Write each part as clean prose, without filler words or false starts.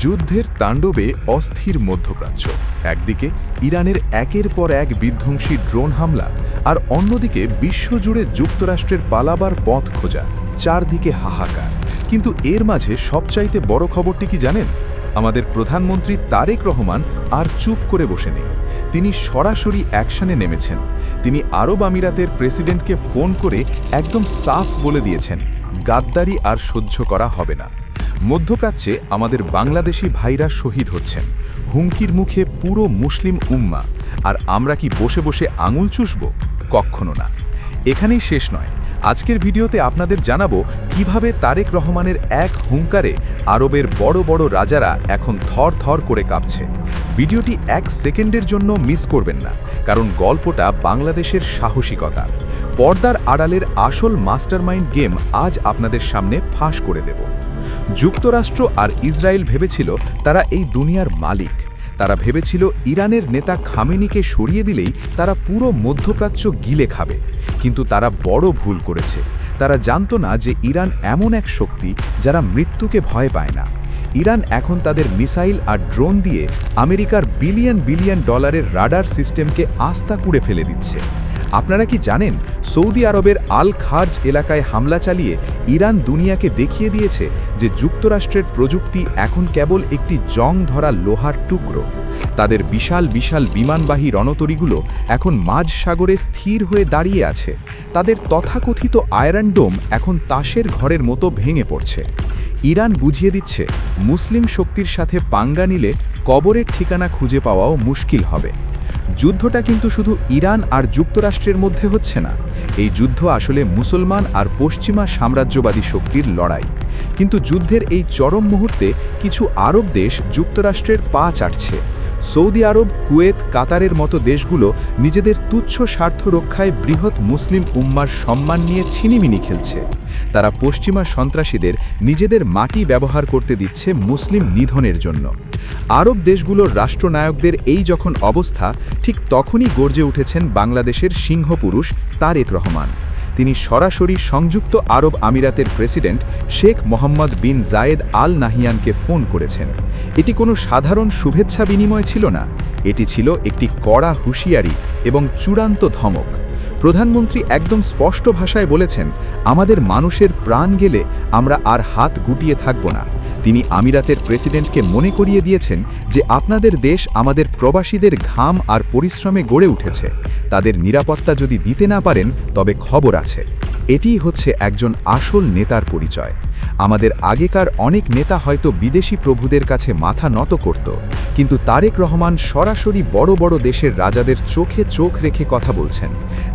যুদ্ধের তাণ্ডবে অস্থির মধ্যপ্রাচ্য। একদিকে ইরানের একের পর এক বিধ্বংসী ড্রোন হামলা, আর অন্যদিকে বিশ্বজুড়ে যুক্তরাষ্ট্রের পালাবার পথ খোঁজা। চারদিকে হাহাকার। কিন্তু এর মাঝে সবচাইতে বড় খবরটি কি জানেন? আমাদের প্রধানমন্ত্রী তারেক রহমান আর চুপ করে বসে নেই। তিনি সরাসরি অ্যাকশনে নেমেছেন। তিনি আরব আমিরাতের প্রেসিডেন্টকে ফোন করে একদম সাফ বলে দিয়েছেন, গাদ্দারি আর সহ্য করা হবে না। মধ্যপ্রাচ্যে আমাদের বাংলাদেশি ভাইরা শহীদ হচ্ছেন, হুমকির মুখে পুরো মুসলিম উম্মা। আর আমরা কি বসে বসে আঙুল চুষব? কখনো না। এখানেই শেষ নয়। আজকের ভিডিওতে আপনাদের জানাবো কিভাবে তারেক রহমানের এক হুঙ্কারে আরবের বড় বড় রাজারা এখন থর থর করে কাঁপছে। ভিডিওটি 1 সেকেন্ডের জন্য মিস করবেন না, কারণ গল্পটা বাংলাদেশের সাহসিকতার। পর্দার আড়ালের আসল মাস্টারমাইন্ড গেম আজ আপনাদের সামনে ফাঁস করে দেব। যুক্তরাষ্ট্র আর ইসরায়েল ভেবেছিল তারা এই দুনিয়ার মালিক। তারা ভেবেছিল ইরানের নেতা খামেনিকে সরিয়ে দিলেই তারা পুরো মধ্যপ্রাচ্য গিলে খাবে। কিন্তু তারা বড় ভুল করেছে। তারা জানত না যে ইরান এমন এক শক্তি যারা মৃত্যুকে ভয় পায় না। ইরান এখন তাদের মিসাইল আর ড্রোন দিয়ে আমেরিকার বিলিয়ন বিলিয়ন ডলারের রাডার সিস্টেমকে আস্থা কুড়ে ফেলে দিচ্ছে। আপনারা কি জানেন, সৌদি আরবের আল খার্জ এলাকায় হামলা চালিয়ে ইরান দুনিয়াকে দেখিয়ে দিয়েছে যে যুক্তরাষ্ট্রের প্রযুক্তি এখন কেবল একটি জং ধরা লোহার টুকরো। তাদের বিশাল বিশাল বিমানবাহী রণতরীগুলো এখন মাঝ সাগরে স্থির হয়ে দাঁড়িয়ে আছে। তাদের তথাকথিত আয়রন ডোম এখন তাসের ঘরের মতো ভেঙে পড়ছে। ইরান বুঝিয়ে দিচ্ছে, মুসলিম শক্তির সাথে পাঙ্গা নিলে কবরের ঠিকানা খুঁজে পাওয়াও মুশকিল হবে। যুদ্ধটা কিন্তু শুধু ইরান আর যুক্তরাষ্ট্রের মধ্যে হচ্ছে না। এই যুদ্ধ আসলে মুসলমান আর পশ্চিমা সাম্রাজ্যবাদী শক্তির লড়াই। কিন্তু যুদ্ধের এই চরম মুহূর্তে কিছু আরব দেশ যুক্তরাষ্ট্রের পা চাটছে। সৌদি আরব, কুয়েত, কাতারের মতো দেশগুলো নিজেদের তুচ্ছ স্বার্থ রক্ষায় বৃহৎ মুসলিম উম্মার সম্মান নিয়ে ছিনিমিনি খেলছে। তারা পশ্চিমা সন্ত্রাসীদের নিজেদের মাটি ব্যবহার করতে দিচ্ছে মুসলিম নিধনের জন্য। আরব দেশগুলোর রাষ্ট্রনায়কদের এই যখন অবস্থা, ঠিক তখনই গর্জে উঠেছেন বাংলাদেশের সিংহপুরুষ তারেক রহমান। তিনি সরাসরি সংযুক্ত আরব আমিরাতের প্রেসিডেন্ট শেখ মোহাম্মদ বিন জায়েদ আল নাহিয়ানকে ফোন করেছেন। এটি কোনো সাধারণ শুভেচ্ছা বিনিময় ছিল না, এটি ছিল একটি কড়া হুঁশিয়ারি এবং চূড়ান্ত ধমক। প্রধানমন্ত্রী একদম স্পষ্ট ভাষায় বলেছেন, আমাদের মানুষের প্রাণ গেলে আমরা আর হাত গুটিয়ে থাকব না। তিনি আমিরাতের প্রেসিডেন্টকে মনে করিয়ে দিয়েছেন যে আপনাদের দেশ আমাদের প্রবাসীদের ঘাম আর পরিশ্রমে গড়ে উঠেছে। তাদের নিরাপত্তা যদি দিতে না পারেন তবে খবর আছে। এটিই হচ্ছে একজন আসল নেতার পরিচয়। আমাদের আগেকার অনেক নেতা হয়তো বিদেশি প্রভুদের কাছে মাথা নত করত, কিন্তু তারেক রহমান সরাসরি বড় বড় দেশের রাজাদের চোখে চোখ রেখে কথা বলছেন।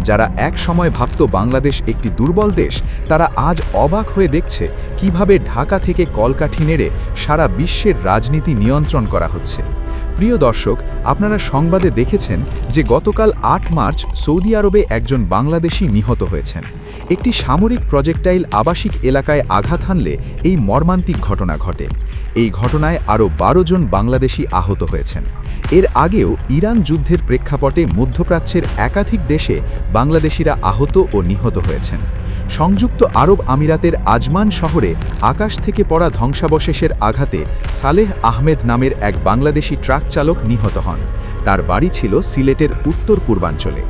যারা এক সময় ভাবত বাংলাদেশ একটি দুর্বল দেশ, তারা আজ অবাক হয়ে দেখছে কিভাবে ঢাকা থেকে কলকাঠি নেড়ে সারা বিশ্বের রাজনীতি নিয়ন্ত্রণ করা হচ্ছে। প্রিয় দর্শক, আপনারা সংবাদে দেখেছেন যে গতকাল 8 মার্চ সৌদি আরবে একজন বাংলাদেশি নিহত হয়েছেন। একটি সামরিক প্রজেক্টাইল আবাসিক এলাকায় আঘাত হানলে এই মর্মান্তিক ঘটনা ঘটে। এই ঘটনায় আরও 12 জন বাংলাদেশি আহত হয়েছেন। এর আগেও ইরান যুদ্ধের প্রেক্ষাপটে মধ্যপ্রাচ্যের একাধিক দেশে বাংলাদেশিরা আহত ও নিহত হয়েছেন। সংযুক্ত আরব আমিরাতের আজমান শহরে আকাশ থেকে পড়া ধ্বংসাবশেষের আঘাতে সালেহ আহমেদ নামের এক বাংলাদেশি ট্রাক চালক নিহত হন। তার বাড়ি ছিল সিলেটের উত্তর পূর্বাঞ্চলে।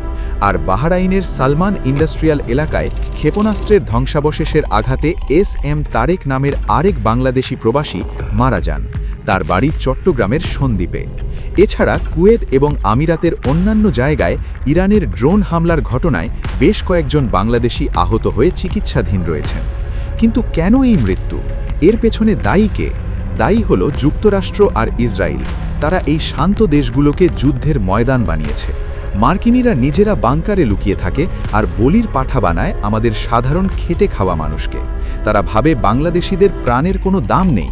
আর বাহরাইনের সালমান ইন্ডাস্ট্রিয়াল এলাকায় ক্ষেপণাস্ত্রের ধ্বংসাবশেষের আঘাতে এস.এম. তারেক নামের আরেক বাংলাদেশি প্রবাসী মারা যান। তার বাড়ি চট্টগ্রামের সন্দ্বীপে। এছাড়া কুয়েত এবং আমিরাতের অন্যান্য জায়গায় ইরানের ড্রোন হামলার ঘটনায় বেশ কয়েকজন বাংলাদেশি আহত হয়ে চিকিৎসাধীন রয়েছেন। কিন্তু কেন এই মৃত্যু? এর পেছনে দায়ী কে? দায়ী হল যুক্তরাষ্ট্র আর ইসরায়েল। তারা এই শান্ত দেশগুলোকে যুদ্ধের ময়দান বানিয়েছে। মার্কিনীরা নিজেরা বাংকারে লুকিয়ে থাকে আর বলির পাঠা বানায় আমাদের সাধারণ খেটে খাওয়া মানুষকে। তারা ভাবে বাংলাদেশিদের প্রাণের কোনো দাম নেই।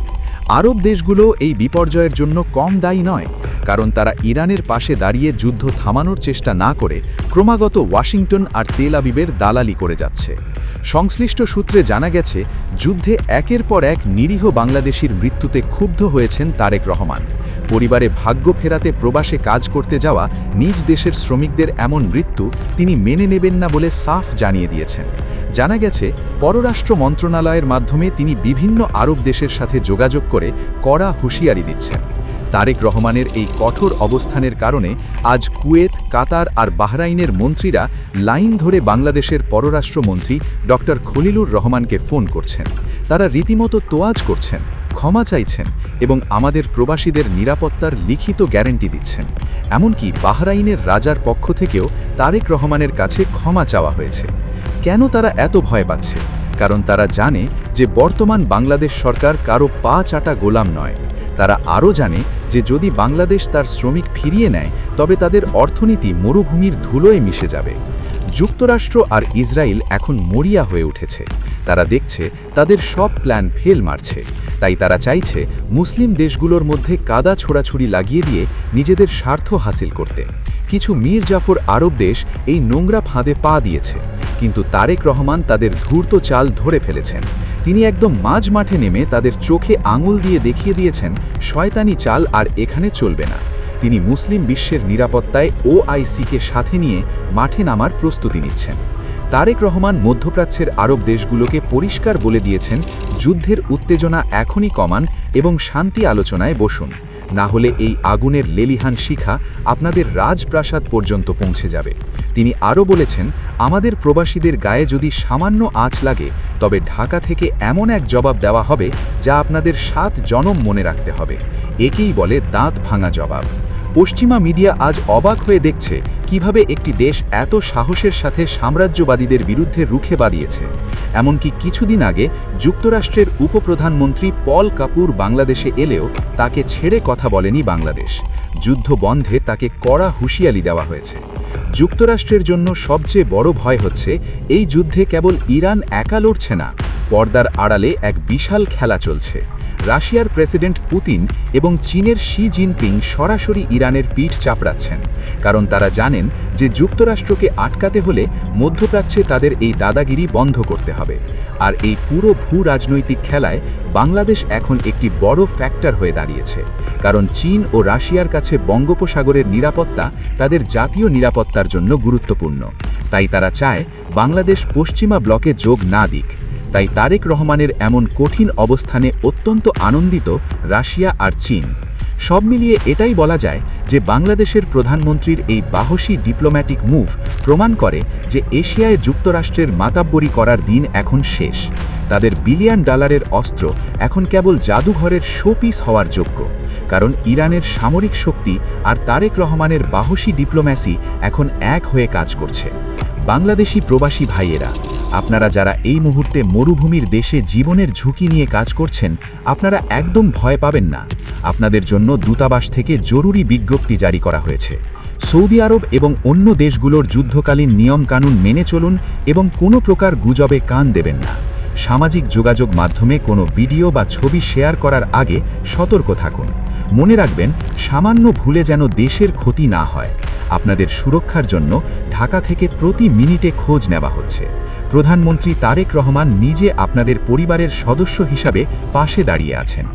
আরব দেশগুলো এই বিপর্যয়ের জন্য কম দায়ী নয়, কারণ তারা ইরানের পাশে দাঁড়িয়ে যুদ্ধ থামানোর চেষ্টা না করে ক্রমাগত ওয়াশিংটন আর তেল আবিবের দালালি করে যাচ্ছে। সংশ্লিষ্ট সূত্রে জানা গেছে, যুদ্ধে একের পর এক নিরীহ বাংলাদেশির মৃত্যুতে ক্ষুব্ধ হয়েছেন তারেক রহমান। পরিবারে ভাগ্য ফেরাতে প্রবাসে কাজ করতে যাওয়া নিজ দেশের শ্রমিকদের এমন মৃত্যু তিনি মেনে নেবেন না বলে সাফ জানিয়ে দিয়েছেন। জানা গেছে, পররাষ্ট্র মন্ত্রণালয়ের মাধ্যমে তিনি বিভিন্ন আরব দেশের সাথে যোগাযোগ করে কড়া হুঁশিয়ারি দিচ্ছেন। তারেক রহমানের এই কঠোর অবস্থানের কারণে আজ কুয়েত, কাতার আর বাহরাইনের মন্ত্রীরা লাইন ধরে বাংলাদেশের পররাষ্ট্রমন্ত্রী ডক্টর খলিলুর রহমানকে ফোন করছেন। তারা রীতিমতো তোয়াজ করছেন, ক্ষমা চাইছেন এবং আমাদের প্রবাসীদের নিরাপত্তার লিখিত গ্যারান্টি দিচ্ছেন। এমনকি বাহরাইনের রাজার পক্ষ থেকেও তারেক রহমানের কাছে ক্ষমা চাওয়া হয়েছে। কেন তারা এত ভয় পাচ্ছে? কারণ তারা জানে যে বর্তমান বাংলাদেশ সরকার কারো পা চাটা গোলাম নয়। তারা আরও জানে যে যদি বাংলাদেশ তার শ্রমিক ফিরিয়ে নেয় তবে তাদের অর্থনীতি মরুভূমির ধুলোয় মিশে যাবে। যুক্তরাষ্ট্র আর ইসরায়েল এখন মরিয়া হয়ে উঠেছে। তারা দেখছে তাদের সব প্ল্যান ফেল মারছে। তাই তারা চাইছে মুসলিম দেশগুলোর মধ্যে কাদা ছোড়াছুড়ি লাগিয়ে দিয়ে নিজেদের স্বার্থ হাসিল করতে। কিছু মীর জাফর আরব দেশ এই নোংরা ফাঁদে পা দিয়েছে, কিন্তু তারেক রহমান তাদের ধূর্ত চাল ধরে ফেলেছেন। তিনি একদম মাঝ মাঠে নেমে তাদের চোখে আঙুল দিয়ে দেখিয়ে দিয়েছেন শয়তানি চাল আর এখানে চলবে না। তিনি মুসলিম বিশ্বের নিরাপত্তায় OICকে সাথে নিয়ে মাঠে নামার প্রস্তুতি নিচ্ছেন। তারেক রহমান মধ্যপ্রাচ্যের আরব দেশগুলোকে পরিষ্কার বলে দিয়েছেন, যুদ্ধের উত্তেজনা এখনই কমান এবং শান্তি আলোচনায় বসুন, না হলে এই আগুনের লেলিহান শিখা আপনাদের রাজপ্রাসাদ পর্যন্ত পৌঁছে যাবে। তিনি আরও বলেছেন, আমাদের প্রবাসীদের গায়ে যদি সামান্য আঁচ লাগে তবে ঢাকা থেকে এমন এক জবাব দেওয়া হবে যা আপনাদের 7 জনম মনে রাখতে হবে। একেই বলে দাঁত ভাঙা জবাব। পশ্চিমা মিডিয়া আজ অবাক হয়ে দেখছে কিভাবে একটি দেশ এত সাহসের সাথে সাম্রাজ্যবাদীদের বিরুদ্ধে রুখে দাঁড়িয়েছে। এমনকি কিছুদিন আগে যুক্তরাষ্ট্রের উপপ্রধানমন্ত্রী পল কাপুর বাংলাদেশে এলেও তাকে ছেড়ে কথা বলেনি বাংলাদেশ। যুদ্ধ বন্ধে তাকে কড়া হুঁশিয়ারি দেওয়া হয়েছে। যুক্তরাষ্ট্রের জন্য সবচেয়ে বড় ভয় হচ্ছে এই যুদ্ধে কেবল ইরান একা লড়ছে না, পর্দার আড়ালে এক বিশাল খেলা চলছে। রাশিয়ার প্রেসিডেন্ট পুতিন এবং চীনের শি জিনপিং সরাসরি ইরানের পিঠ চাপড়াচ্ছেন, কারণ তারা জানেন যে যুক্তরাষ্ট্রকে আটকাতে হলে মধ্যপ্রাচ্যে তাদের এই দাদাগিরি বন্ধ করতে হবে। আর এই পুরো ভূ রাজনৈতিক খেলায় বাংলাদেশ এখন একটি বড় ফ্যাক্টর হয়ে দাঁড়িয়েছে, কারণ চীন ও রাশিয়ার কাছে বঙ্গোপসাগরের নিরাপত্তা তাদের জাতীয় নিরাপত্তার জন্য গুরুত্বপূর্ণ। তাই তারা চায় বাংলাদেশ পশ্চিমা ব্লকে যোগ না দিক। তাই তারেক রহমানের এমন কঠিন অবস্থানে অত্যন্ত আনন্দিত রাশিয়া আর চীন। সব মিলিয়ে এটাই বলা যায় যে বাংলাদেশের প্রধানমন্ত্রীর এই বাহসী ডিপ্লোম্যাটিক মুভ প্রমাণ করে যে এশিয়ায় যুক্তরাষ্ট্রের মাতাব্বরি করার দিন এখন শেষ। তাদের বিলিয়ন ডলারের অস্ত্র এখন কেবল জাদুঘরের শোপিস হওয়ার যোগ্য, কারণ ইরানের সামরিক শক্তি আর তারেক রহমানের বাহসী ডিপ্লোম্যাসি এখন এক হয়ে কাজ করছে। বাংলাদেশি প্রবাসী ভাইয়েরা, আপনারা যারা এই মুহূর্তে মরুভূমির দেশে জীবনের ঝুঁকি নিয়ে কাজ করছেন, আপনারা একদম ভয় পাবেন না। আপনাদের জন্য দূতাবাস থেকে জরুরি বিজ্ঞপ্তি জারি করা হয়েছে। সৌদি আরব এবং অন্য দেশগুলোর যুদ্ধকালীন নিয়মকানুন মেনে চলুন এবং কোনো প্রকার গুজবে কান দেবেন না। সামাজিক যোগাযোগ মাধ্যমে কোনো ভিডিও বা ছবি শেয়ার করার আগে সতর্ক থাকুন। মনে রাখবেন, সামান্য ভুলে যেন দেশের ক্ষতি না হয়। আপনাদের সুরক্ষার জন্য ঢাকা থেকে প্রতি মিনিটে খোঁজ নেওয়া হচ্ছে। প্রধানমন্ত্রী তারেক রহমান নিজে আপনাদের পরিবারের সদস্য হিসাবে পাশে দাঁড়িয়ে আছেন।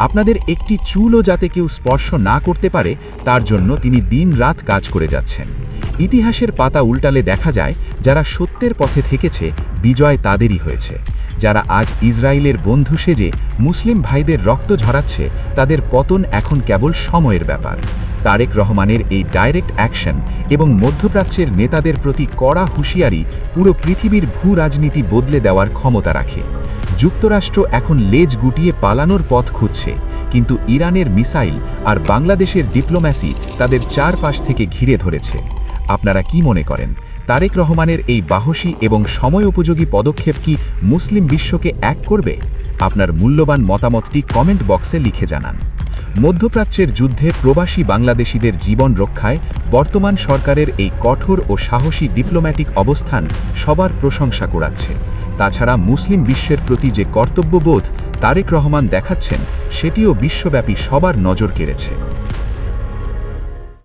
আপনাদের একটি চুলও যাতে কেউ স্পর্শ না করতে পারে তার জন্য তিনি দিন-রাত কাজ করে যাচ্ছেন। ইতিহাসের পাতা উল্টালে দেখা যায়, যারা সত্যের পথে থেকেছে বিজয় তাদেরই হয়েছে। যারা আজ ইসরায়েলের বন্ধু সেজে মুসলিম ভাইদের রক্ত ঝরাচ্ছে, তাদের পতন এখন কেবল সময়ের ব্যাপার। তারেক রহমানের এই ডাইরেক্ট অ্যাকশন এবং মধ্যপ্রাচ্যের নেতাদের প্রতি কড়া হুঁশিয়ারি পুরো পৃথিবীর ভূ রাজনীতি বদলে দেওয়ার ক্ষমতা রাখে। যুক্তরাষ্ট্র এখন লেজ গুটিয়ে পালানোর পথ খুঁজছে, কিন্তু ইরানের মিসাইল আর বাংলাদেশের ডিপ্লোম্যাসি তাদের চারপাশ থেকে ঘিরে ধরেছে। আপনারা কি মনে করেন, তারেক রহমানের এই বাহসী এবং সময়োপযোগী পদক্ষেপ কি মুসলিম বিশ্বকে এক করবে? আপনার মূল্যবান মতামতটি কমেন্ট বক্সে লিখে জানান। মধ্যপ্রাচ্যের যুদ্ধে প্রবাসী বাংলাদেশিদের জীবন রক্ষায় বর্তমান সরকারের এই কঠোর ও সাহসী ডিপ্লোম্যাটিক অবস্থান সবার প্রশংসা কুড়াচ্ছে। তাছাড়া মুসলিম বিশ্বের প্রতি যে কর্তব্যবোধ তারেক রহমান দেখাচ্ছেন, সেটিও বিশ্বব্যাপী সবার নজর কেড়েছে।